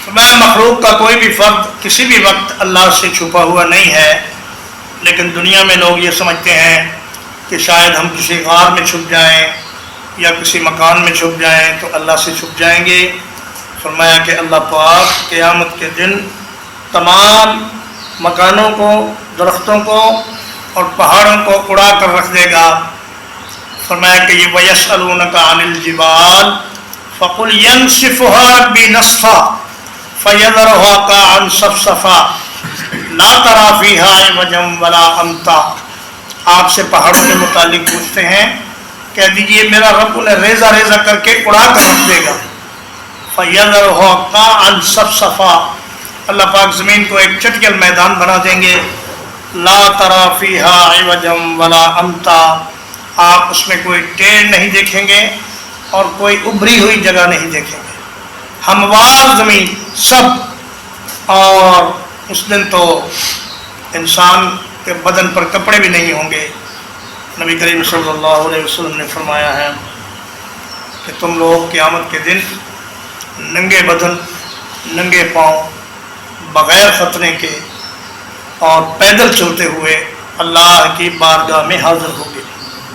فرمایا مخلوق کا کوئی بھی فرد کسی بھی وقت اللہ سے چھپا ہوا نہیں ہے، لیکن دنیا میں لوگ یہ سمجھتے ہیں کہ شاید ہم کسی غار میں چھپ جائیں یا کسی مکان میں چھپ جائیں تو اللہ سے چھپ جائیں گے۔ فرمایا کہ اللہ پاک قیامت کے دن تمام مکانوں کو، درختوں کو اور پہاڑوں کو اڑا کر رکھ دے گا۔ فرمایا کہ یہ وَيَسْأَلُونَكَ عَنِ الْجِبَالِ فَقُلْ يَنسِفُهَا رَبِّي نَسْفًا فَيَذَرُهَا قَاعًا صَفْصَفًا لَا تَرَىٰ فِيهَا عِوَجًا وَلَا أَمْتًا۔ آپ سے پہاڑوں کے متعلق پوچھتے ہیں، کہہ دیجئے میرا رب انہیں ریزہ ریزہ کر کے اڑا کر رکھ دے گا۔ فَيَذَرُهَا قَاعًا صَفْصَفًا، اللہ پاک زمین کو ایک چٹکل میدان بنا دیں گے۔ لا تَرَىٰ فِيهَا عِوَجًا وَلَا أَمْتًا، آپ اس میں کوئی ٹیڑھ نہیں دیکھیں گے اور کوئی ابھری ہوئی جگہ نہیں دیکھیں گے، ہموار زمین سب۔ اور اس دن تو انسان کے بدن پر کپڑے بھی نہیں ہوں گے۔ نبی کریم صلی اللہ علیہ وسلم نے فرمایا ہے کہ تم لوگ قیامت کے دن ننگے بدن، ننگے پاؤں، بغیر ختنے کے اور پیدل چلتے ہوئے اللہ کی بارگاہ میں حاضر ہوگے۔